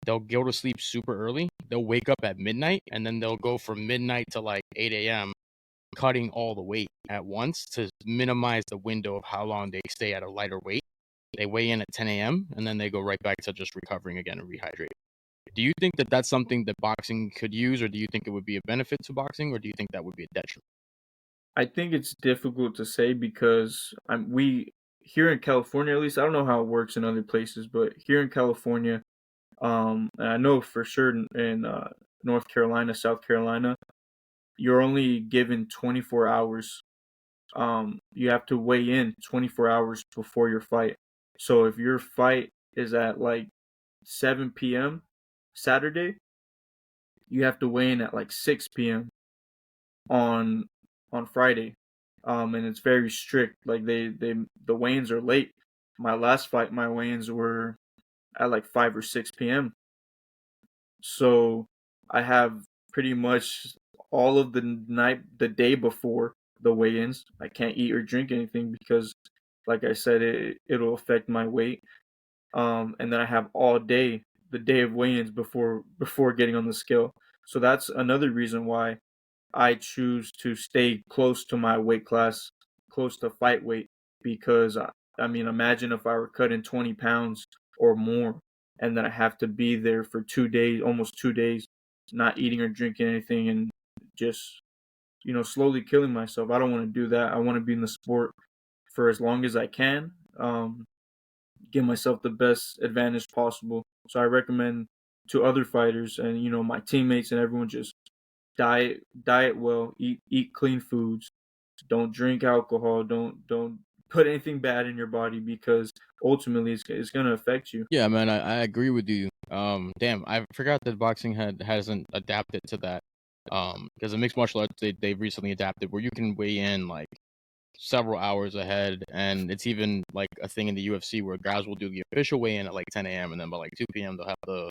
they'll go to sleep super early. They'll wake up at midnight, and then they'll go from midnight to like 8 a.m., cutting all the weight at once to minimize the window of how long they stay at a lighter weight. They weigh in at 10 a.m., and then they go right back to just recovering again and rehydrate. Do you think that that's something that boxing could use, or do you think it would be a benefit to boxing, or do you think that would be a detriment? I think it's difficult to say because we here in California, at least I don't know how it works in other places, but here in California, and I know for sure in North Carolina, South Carolina, you're only given 24 hours. You have to weigh in 24 hours before your fight. So if your fight is at like 7 p.m. Saturday, you have to weigh in at like 6 p.m. on Friday. And it's very strict. Like the weigh-ins are late. My last fight, my weigh-ins were at like 5 or 6 p.m. So I have pretty much all of the day before the weigh-ins. I can't eat or drink anything because, like I said, it'll affect my weight. And then I have all day, the day of weigh-ins before getting on the scale. So that's another reason why I choose to stay close to my weight class, close to fight weight, because I mean, imagine if I were cutting 20 pounds or more, and then I have to be there for 2 days, almost 2 days, not eating or drinking anything, and just slowly killing myself. I don't want to do that. I want to be in the sport for as long as I can, give myself the best advantage possible. So I recommend to other fighters and my teammates and everyone, just diet well, eat clean foods, don't drink alcohol, don't put anything bad in your body, because ultimately it's going to affect you. Yeah, man, I agree with you. Damn, I forgot that boxing hasn't adapted to that. Because the mixed martial arts they've recently adapted where you can weigh in like several hours ahead, and it's even like a thing in the UFC where guys will do the official weigh-in at like 10 a.m. and then by like 2 p.m. they'll have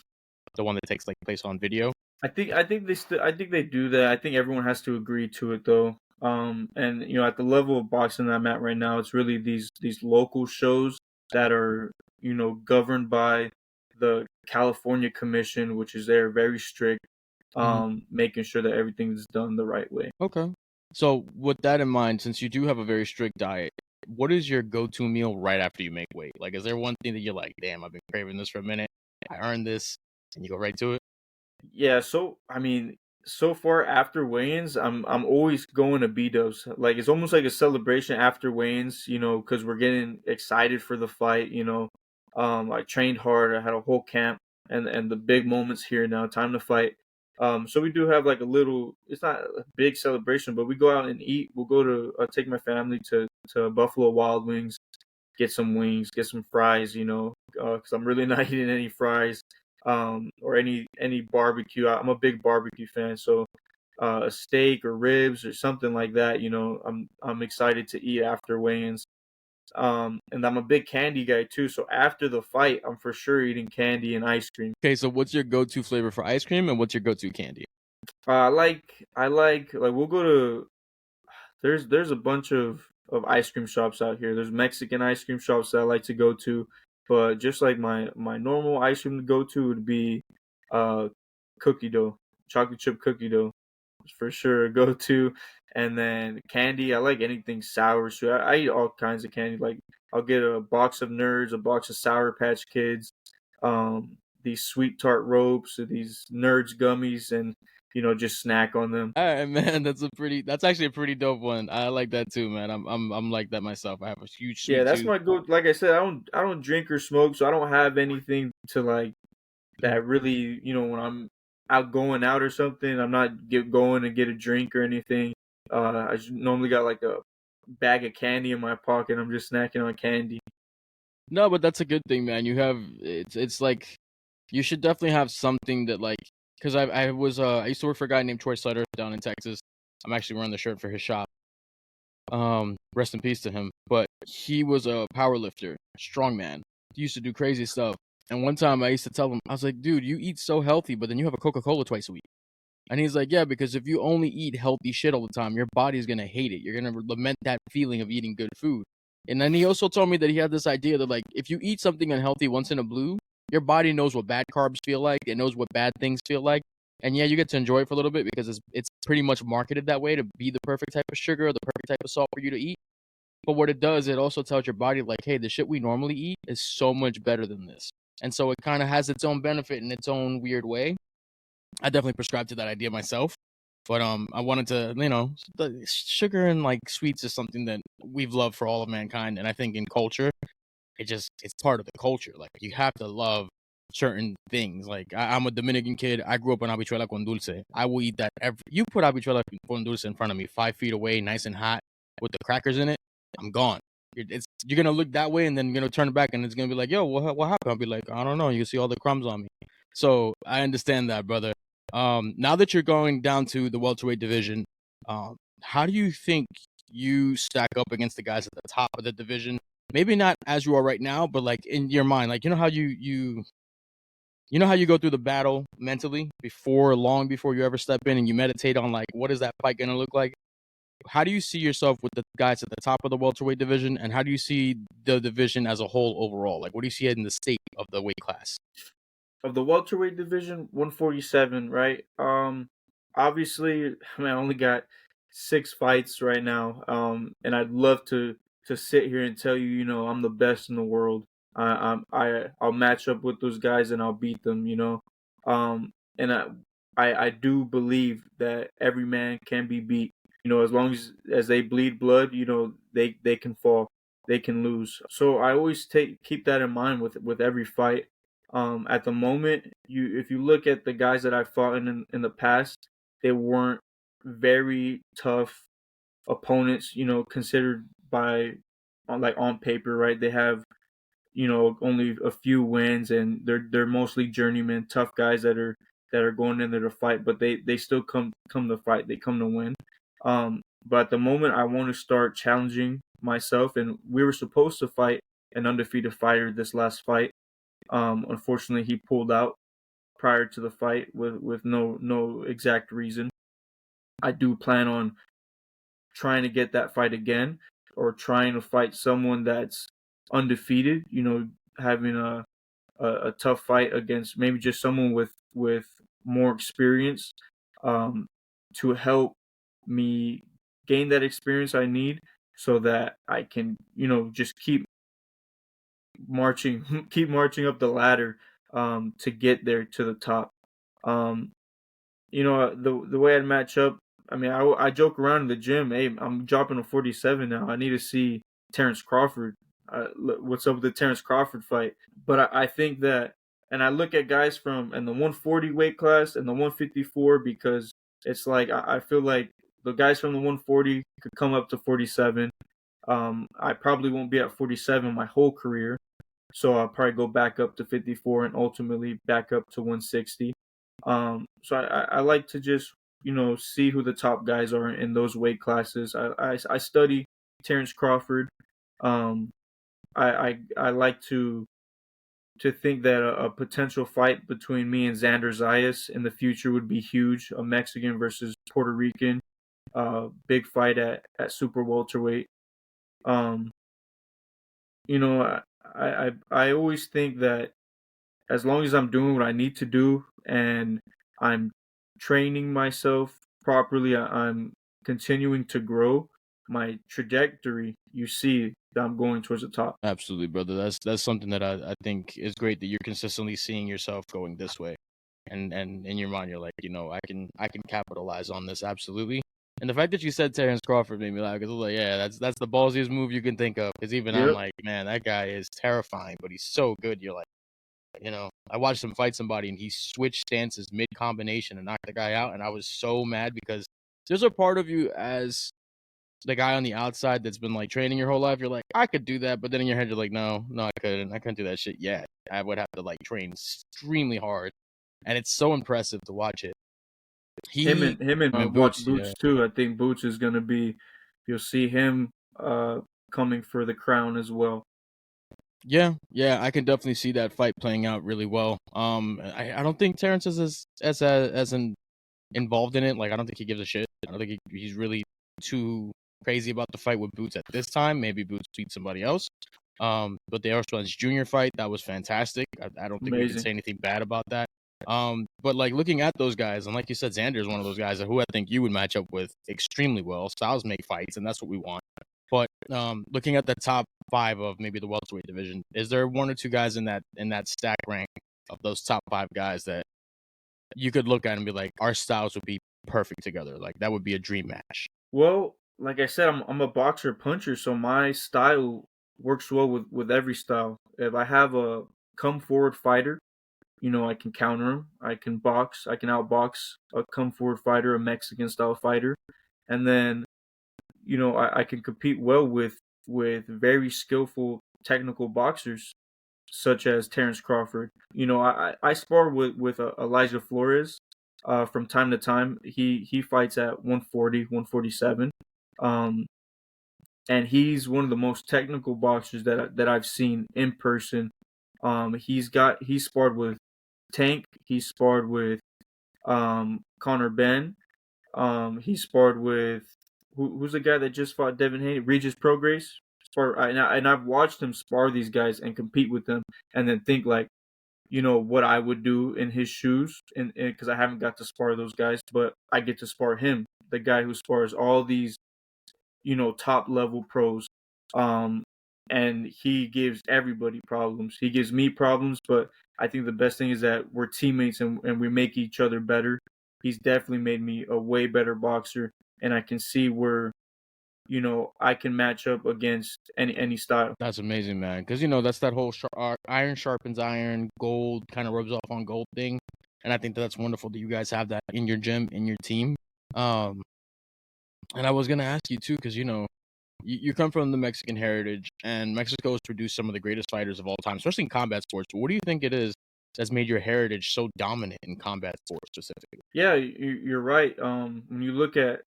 the one that takes like place on video. I think they do that. I think everyone has to agree to it though. And at the level of boxing that I'm at right now, it's really these local shows that are governed by the California Commission, which is there very strict, making sure that everything is done the right way. Okay. So with that in mind, since you do have a very strict diet, what is your go-to meal right after you make weight? Like, is there one thing that you're like, damn, I've been craving this for a minute, I earned this, and you go right to it? Yeah, so I mean, so far after weigh-ins, I'm always going to B-dubs. Like it's almost like a celebration after weigh-ins, because we're getting excited for the fight. I trained hard. I had a whole camp, and the big moments here now. Time to fight. So we do have like a little. It's not a big celebration, but we go out and eat. We'll go to take my family to Buffalo Wild Wings, get some wings, get some fries. Because I'm really not eating any fries, or any barbecue. I'm a big barbecue fan, so a steak or ribs or something like that. I'm excited to eat after weigh-ins. And I'm a big candy guy too. So after the fight, I'm for sure eating candy and ice cream. Okay, so what's your go-to flavor for ice cream, and what's your go-to candy? I like we'll go to there's a bunch of ice cream shops out here. There's Mexican ice cream shops that I like to go to, but just like my normal ice cream to go to would be uh cookie dough, chocolate chip cookie dough, for sure a go to. And then candy, I like anything sour. So I eat all kinds of candy. Like I'll get a box of Nerds, a box of Sour Patch Kids, these sweet tart ropes, or these Nerds gummies, and just snack on them. All right, man, that's actually a pretty dope one. I like that too, man. I'm like that myself. I have a huge Yeah, sweet that's tooth. my go. Like I said, I don't drink or smoke, so I don't have anything to like that really. When I'm out going out or something, I'm not going to get a drink or anything. I just normally got like a bag of candy in my pocket. I'm just snacking on candy. No, but that's a good thing, man. It's like you should definitely have something that like because I used to work for a guy named Troy Sutter down in Texas. I'm actually wearing the shirt for his shop. Rest in peace to him. But he was a power lifter, strong man. He used to do crazy stuff. And one time I used to tell him, I was like, dude, you eat so healthy, but then you have a Coca-Cola twice a week. And he's like, yeah, because if you only eat healthy shit all the time, your body's gonna hate it. You're gonna lament that feeling of eating good food. And then he also told me that he had this idea that like if you eat something unhealthy once in a blue, your body knows what bad carbs feel like. It knows what bad things feel like. And yeah, you get to enjoy it for a little bit because it's pretty much marketed that way to be the perfect type of sugar or the perfect type of salt for you to eat. But what it does, it also tells your body like, hey, the shit we normally eat is so much better than this. and so it kind of has its own benefit in its own weird way. I definitely prescribe to that idea myself. But I wanted to, the sugar and like sweets is something that we've loved for all of mankind, and I think in culture, it's part of the culture. Like you have to love certain things. Like I'm a Dominican kid. I grew up on habichuela con dulce. I will eat that every. You put habichuela con dulce in front of me, 5 feet away, nice and hot, with the crackers in it. I'm gone. You're gonna look that way, and then you're gonna turn it back, and it's gonna be like, yo, what happened? I'll be like, I don't know. You see all the crumbs on me. So I understand that, brother. Now that you're going down to the welterweight division, how do you think you stack up against the guys at the top of the division? Maybe not as you are right now, but like in your mind, like you know how you know how you go through the battle mentally long before you ever step in, and you meditate on like what is that fight gonna look like? How do you see yourself with the guys at the top of the welterweight division, and how do you see the division as a whole overall? Like, what do you see in the state of the weight class? Of the welterweight division, 147, right? Obviously, I mean, I only got 6 fights right now. And I'd love to sit here and tell you, I'm the best in the world. I'll match up with those guys and I'll beat them, and I do believe that every man can be beat. As long as they bleed blood, they can fall, they can lose. So I always keep that in mind with every fight. At the moment, if you look at the guys that I fought in the past, they weren't very tough opponents, considered on paper, right? They have, only a few wins, and they're mostly journeymen, tough guys that are going into the fight, but they still come to fight. They come to win. But at the moment, I want to start challenging myself, and we were supposed to fight an undefeated fighter this last fight. Unfortunately, he pulled out prior to the fight with no exact reason. I do plan on trying to get that fight again, or trying to fight someone that's undefeated. Having a tough fight against maybe just someone with more experience, to help me gain that experience I need, so that I can just keep marching up the ladder, to get there to the top. Um, the way I'd match up. I mean, I joke around in the gym. Hey, I'm dropping a 47 now. I need to see Terrence Crawford. What's up with the Terrence Crawford fight? But I think that, and I look at guys in the 140 weight class and the 154, because it's like I feel like the guys from the 140 could come up to 47. I probably won't be at 47 my whole career, so I'll probably go back up to 54 and ultimately back up to 160. So I like to just see who the top guys are in those weight classes. I study Terrence Crawford. I like to think that a potential fight between me and Xander Zayas in the future would be huge. A Mexican versus Puerto Rican, big fight at super welterweight. I always think that as long as I'm doing what I need to do and I'm training myself properly, I'm continuing to grow my trajectory. You see that I'm going towards the top. Absolutely, brother. That's something that I think is great, that you're consistently seeing yourself going this way, and in your mind you're like, I can capitalize on this, absolutely. And the fact that you said Terrence Crawford made me laugh, because I was like, yeah, that's the ballsiest move you can think of. Because even I'm Yep. like, man, that guy is terrifying, but he's so good. You're like, I watched him fight somebody and he switched stances mid combination and knocked the guy out, and I was so mad, because there's a part of you as the guy on the outside that's been like training your whole life. You're like, I could do that, but then in your head you're like, no, I couldn't do that shit yet. I would have to like train extremely hard, and it's so impressive to watch it. Him and watch Boots, Boots yeah. too. I think Boots is gonna be. You'll see him coming for the crown as well. Yeah, I can definitely see that fight playing out really well. I don't think Terrence is as involved in it. Like, I don't think he gives a shit. I don't think he's really too crazy about the fight with Boots at this time. Maybe Boots beats somebody else. But the Airborne Junior fight, that was fantastic. I don't think we can Amazing. say anything bad about that. But like looking at those guys, and like you said, Xander is one of those guys who I think you would match up with extremely well. Styles make fights, and that's what we want. But looking at the top 5 of maybe the welterweight division, is there one or two guys in that stack rank of those top 5 guys that you could look at and be like, our styles would be perfect together? Like that would be a dream match. Well, like I said, I'm a boxer puncher, so my style works well with every style. If I have a come forward fighter, I can counter him. I can box. I can outbox a come forward fighter, a Mexican style fighter, and then I can compete well with very skillful technical boxers such as Terrence Crawford. I spar with Elijah Flores from time to time. He fights at 140, 147. Um, and he's one of the most technical boxers that I've seen in person. He sparred with Tank. He sparred with Connor Ben. He sparred with who's the guy that just fought Devin Haney? Regis Prograis. And I've watched him spar these guys and compete with them, and then think like, what I would do in his shoes, and because I haven't got to spar those guys, but I get to spar him, the guy who spars all these, top level pros. Um, and he gives everybody problems. He gives me problems, but I think the best thing is that we're teammates and we make each other better. He's definitely made me a way better boxer, and I can see where, I can match up against any style. That's amazing, man. Because that's that whole iron sharpens iron, gold kind of rubs off on gold thing, and I think that's wonderful that you guys have that in your gym, in your team. And I was gonna ask you too, because you come from the Mexican heritage, and Mexico has produced some of the greatest fighters of all time, especially in combat sports. What do you think it is that's made your heritage so dominant in combat sports specifically? Yeah, you're right. When you look at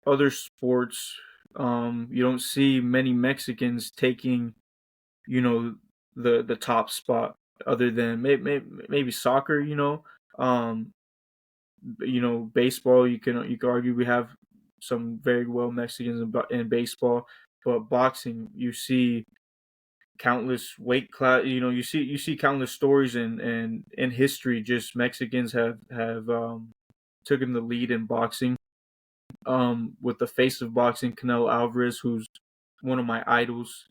other sports, you don't see many Mexicans taking, you know, the top spot, other than maybe soccer. Um, baseball. You can argue we have some very well Mexicans in baseball, but boxing, you see countless weight class. You see countless stories and in history. Just Mexicans have taken the lead in boxing. With the face of boxing, Canelo Alvarez, who's one of my idols.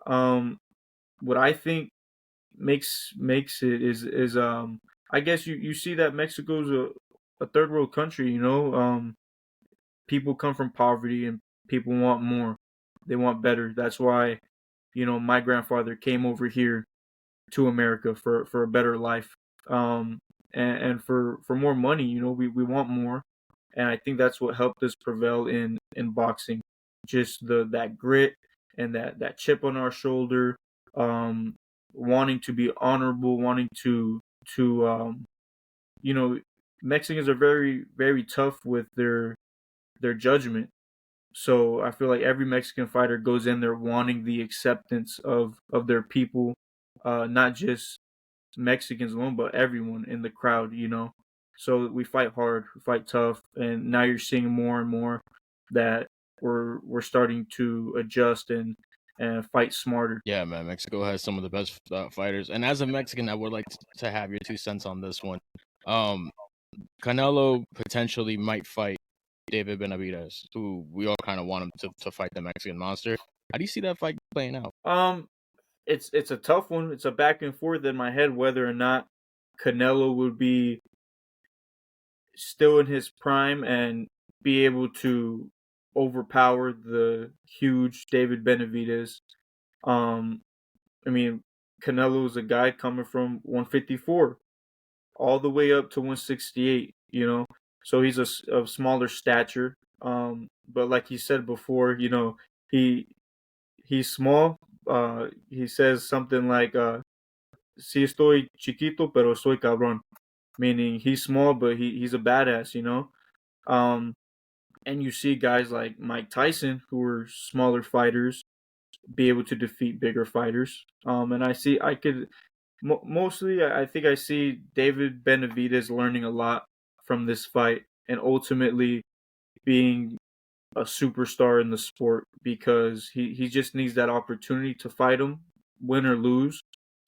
Um, what I think makes it is I guess you see that Mexico's a third world country. People come from poverty and people want more. They want better. That's why my grandfather came over here to America for a better life. And for more money. We want more, and I think that's what helped us prevail in boxing. Just that grit and that chip on our shoulder, um, wanting to be honorable, wanting to you know Mexicans are very very tough with their judgment. So I feel like every Mexican fighter goes in there wanting the acceptance of their people, not just Mexicans alone, but everyone in the crowd. So we fight hard, we fight tough, and now you're seeing more and more that we're starting to adjust and fight smarter. Yeah, man, Mexico has some of the best fighters. And as a Mexican, I would like to have your 2 cents on this one. Um, Canelo potentially might fight David Benavidez, who we all kind of want him to fight the Mexican monster. How do you see that fight playing out? It's a tough one. It's a back and forth in my head whether or not Canelo would be still in his prime and be able to overpower the huge David Benavidez. Um, I mean, Canelo is a guy coming from 154 all the way up to 168. So he's of smaller stature. But like he said before, he he's small. He says something like, "Si estoy chiquito, pero soy cabrón," meaning he's small, but he's a badass. Um, and you see guys like Mike Tyson, who are smaller fighters, be able to defeat bigger fighters. And I could mostly, I think I see David Benavidez learning a lot from this fight, and ultimately being a superstar in the sport, because he just needs that opportunity to fight him, win or lose.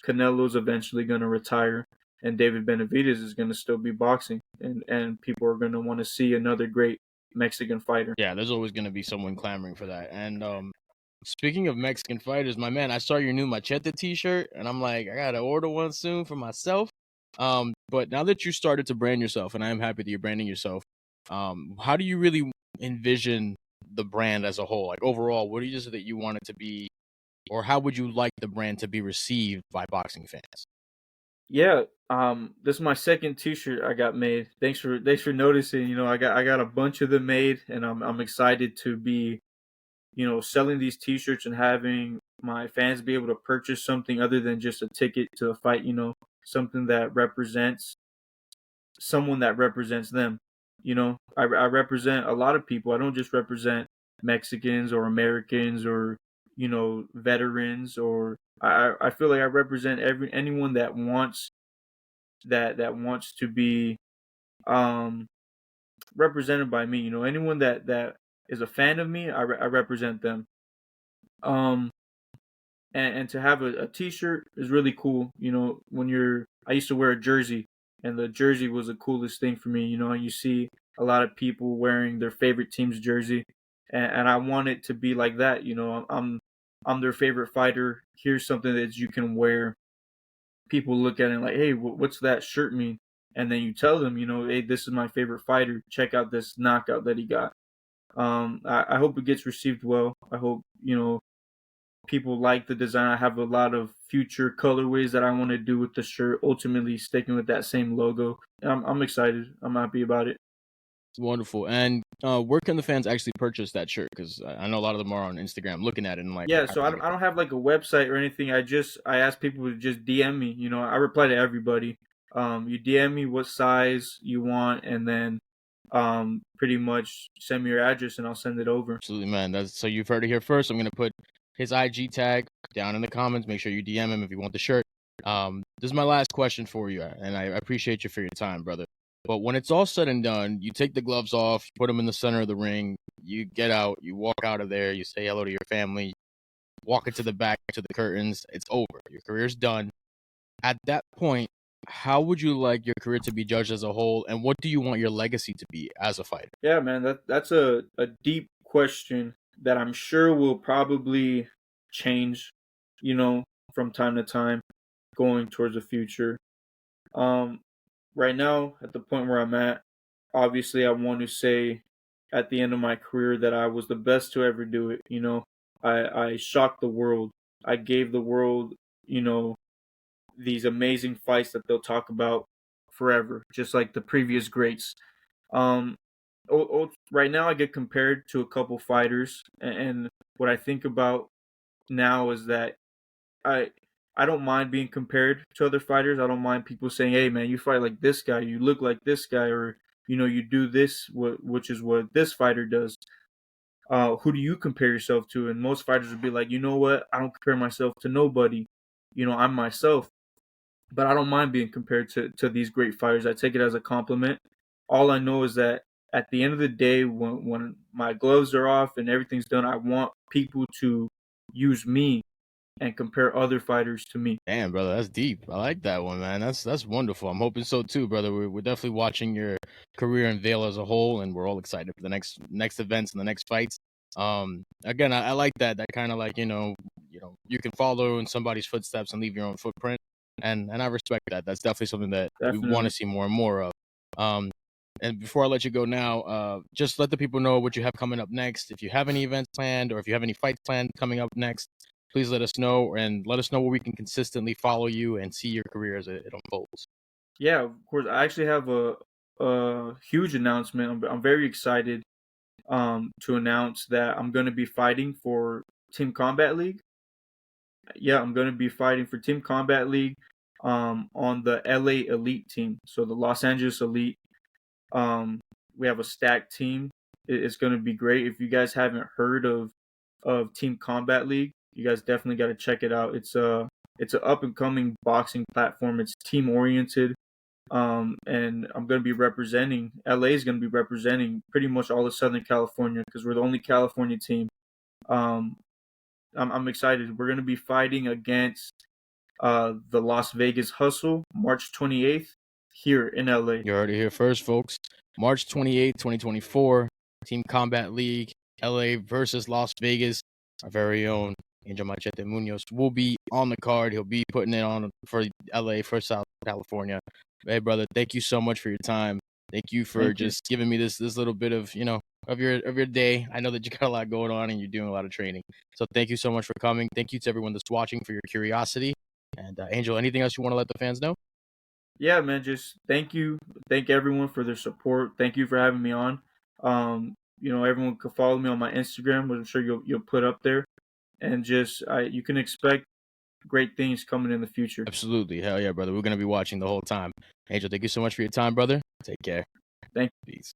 Canelo's eventually going to retire, and David Benavidez is going to still be boxing, and people are going to want to see another great Mexican fighter. Yeah, there's always going to be someone clamoring for that. And speaking of Mexican fighters, my man, I saw your new Machete t-shirt, and I'm like, I gotta order one soon for myself. But now that you started to brand yourself, and I am happy that you're branding yourself, how do you really envision the brand as a whole? Like overall, what is it that you want it to be, or how would you like the brand to be received by boxing fans? Yeah, this is my second T-shirt I got made. Thanks for noticing. I got a bunch of them made, and I'm excited to be selling these T-shirts and having my fans be able to purchase something other than just a ticket to the fight. Something that represents someone that represents them. I represent a lot of people. I don't just represent Mexicans or Americans or veterans, or I feel like I represent anyone that wants that wants to be um represented by me. Anyone that is a fan of me, I represent them. Um and to have a t-shirt is really cool. I used to wear a jersey, and the jersey was the coolest thing for me. And you see a lot of people wearing their favorite team's jersey, and I want it to be like that. I'm their favorite fighter. Here's something that you can wear. People look at it and like, hey, what's that shirt mean? And then you tell them, hey, this is my favorite fighter. Check out this knockout that he got. I hope it gets received well. I hope people like the design. I have a lot of future colorways that I want to do with the shirt. Ultimately, sticking with that same logo. I'm excited. I'm happy about it. It's wonderful. And where can the fans actually purchase that shirt? Because I know a lot of them are on Instagram looking at it and like, Yeah, so I don't have like a website or anything. I ask people to just DM me. I reply to everybody. You DM me what size you want, and then pretty much send me your address, and I'll send it over. Absolutely, man. So you've heard it here first. I'm gonna put his IG tag down in the comments. Make sure you DM him if you want the shirt. This is my last question for you, and I appreciate you for your time, brother. But when it's all said and done, you take the gloves off, you put them in the center of the ring, you get out, you walk out of there, you say hello to your family, walk into the back to the curtains. It's over. Your career's done. At that point, how would you like your career to be judged as a whole, and what do you want your legacy to be as a fighter? Yeah, man, that's a deep question that I'm sure will probably change, from time to time, going towards the future. Um, right now, at the point where I'm at, obviously, I want to say at the end of my career that I was the best to ever do it. I shocked the world. I gave the world, these amazing fights that they'll talk about forever, just like the previous greats. Um, right now, I get compared to a couple fighters, and what I think about now is that I I don't mind being compared to other fighters. I don't mind people saying, "Hey, man, you fight like this guy. You look like this guy," or you do this, which is what this fighter does. Who do you compare yourself to? And most fighters would be like, you know what? I don't compare myself to nobody. I'm myself. But I don't mind being compared to these great fighters. I take it as a compliment. All I know is that at the end of the day, when my gloves are off and everything's done, I want people to use me and compare other fighters to me. Damn, brother, that's deep. I like that one, man. That's wonderful. I'm hoping so too, brother. We're definitely watching your career unveil as a whole, and we're all excited for the next events and the next fights. Again, I like that kind of like you can follow in somebody's footsteps and leave your own footprint, and I respect that. That's definitely something that we want to see more and more of. And before I let you go now, just let the people know what you have coming up next. If you have any events planned or if you have any fights planned coming up next, please let us know, and let us know where we can consistently follow you and see your career as it unfolds. Yeah, of course. I actually have a huge announcement. I'm very excited to announce that I'm going to be fighting for Team Combat League. Yeah, I'm going to be fighting for Team Combat League on the LA Elite team. So the Los Angeles Elite. We have a stacked team. It's going to be great. If you guys haven't heard of Team Combat League, you guys definitely got to check it out. It's an up and coming boxing platform. It's team oriented. And I'm going to be representing, LA is going to be representing pretty much all of Southern California because we're the only California team. I'm excited. We're going to be fighting against the Las Vegas Hustle March 28th here in LA. You heard it here first, folks. March 28th, 2024. Team Combat League, LA versus Las Vegas. Our very own Angel Machete Munoz will be on the card. He'll be putting it on for LA, for South California. Hey, brother, thank you so much for your time. Thank you for just giving me this little bit of, of your day. I know that you got a lot going on and you're doing a lot of training. So thank you so much for coming. Thank you to everyone that's watching for your curiosity. And Angel, anything else you want to let the fans know? Yeah, man, just thank you. Thank everyone for their support. Thank you for having me on. Everyone can follow me on my Instagram, which I'm sure you'll put up there. And you can expect great things coming in the future. Absolutely. Hell yeah, brother. We're going to be watching the whole time. Angel, thank you so much for your time, brother. Take care. Thank you. Peace.